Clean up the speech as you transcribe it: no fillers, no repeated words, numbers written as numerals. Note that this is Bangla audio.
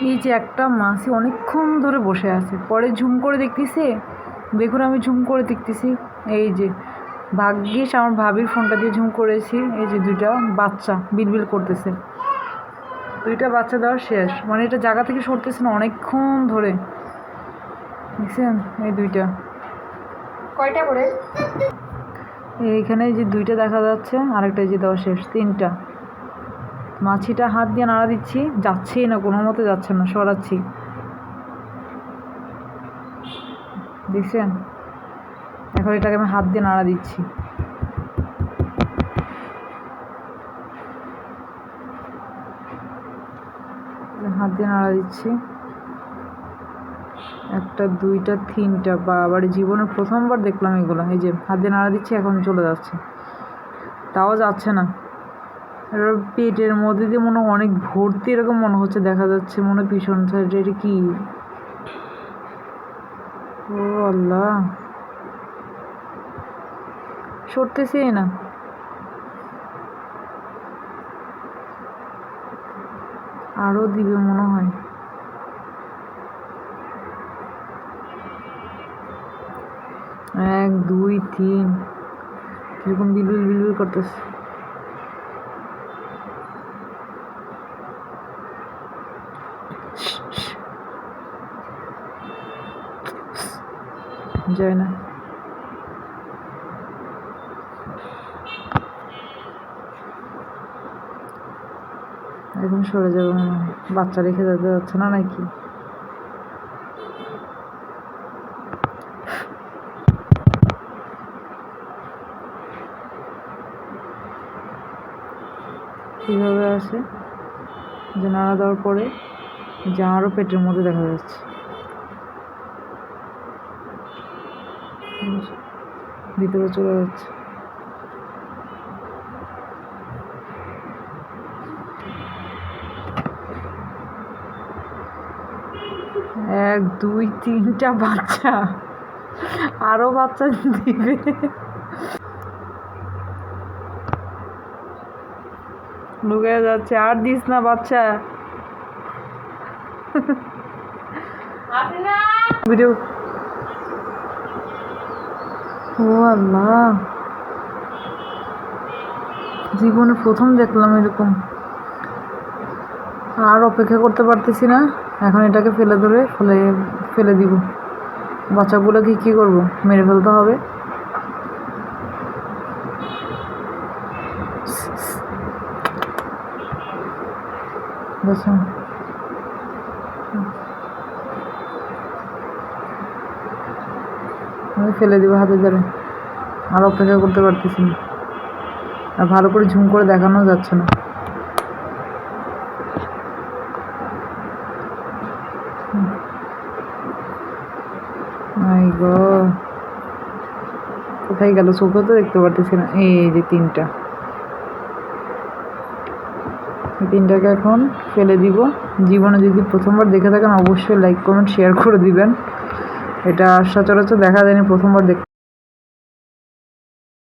এই যে একটা মাছি অনেকক্ষণ ধরে বসে আছে, পরে ঝুম করে দেখতেছে, দেখুন আমি ঝুম করে দেখতেছি, এই যে ভাগ্যিস আমার ভাবির ফোনটা দিয়ে ঝুম করেছি, এই যে দুইটা বাচ্চা বিলবিল করতেছে, দুইটা বাচ্চা দেওয়া শেষ, মানে এটা জায়গা থেকে সরতেছে না অনেকক্ষণ ধরে, দেখছেন এই দুইটা কয়টা করে? এইখানে যে দুইটা দেখা যাচ্ছে, আরেকটা যে দেওয়া শেষ, তিনটা। মাছিটা হাত দিয়ে নাড়া দিচ্ছি, যাচ্ছেই না, কোনো মতে যাচ্ছে না, সরাচ্ছি, দেখছেন? এখন এটাকে আমি হাত দিয়ে নাড়া দিচ্ছি, হাত দিয়ে নাড়া দিচ্ছি, একটা দুইটা তিনটা, বা আবার জীবনে প্রথমবার দেখলাম এগুলো। এই যে হাত দিয়ে নাড়া দিচ্ছি, এখন চলে যাচ্ছে, তাও যাচ্ছে না। এবার পেটের মধ্যে দিয়ে মনে হয় অনেক ভর্তি এরকম মনে হচ্ছে, দেখা যাচ্ছে মনে হয় পিছন সাইডে। এটা কি? ও আল্লাহ, সরতেছেই না। আরও দিবে মনে হয়। এক দুই তিন, কিরকম বিলবিল বিলবিল করতেছে। যায় না। এখন সরে যাবে মনে হয়, বাচ্চা রেখে যেতে যাচ্ছে না নাকি? কীভাবে আসে যে নাড়া দেওয়ার পরে, যে আরও পেটের মধ্যে দেখা যাচ্ছে, ভিতরে চলে যাচ্ছে। এক দুই তিনটা বাচ্চা, আরো বাচ্চা দিবে। লুকে যাচ্ছে, আর দিস না বাচ্চা। ভিডিও। ও আল্লাহ, জীবনে প্রথম দেখলাম এরকম। আর অপেক্ষা করতে পারতেছি না, এখন এটাকে ফেলে ধরে ফেলে দিব। বাচ্চাগুলোকে কি করব? মেরে ফেলতে হবে। দেখুন, আমি ফেলে দিব হাতে ধরে, আর অপেক্ষা করতে পারতেছি না, আর ভালো করে ঝুম করে দেখানো যাচ্ছে না। মাই গড, কোথায় গেল? চোখে তো দেখতে পারতেছি না। এই যে তিনটা, এই তিনটাকে এখন ফেলে দিব। জীবনে যদি প্রথমবার দেখে থাকেন অবশ্যই লাইক কমেন্ট শেয়ার করে দিবেন। এটা সচরাচর দেখা যায়নি, প্রথমবার দেখলাম।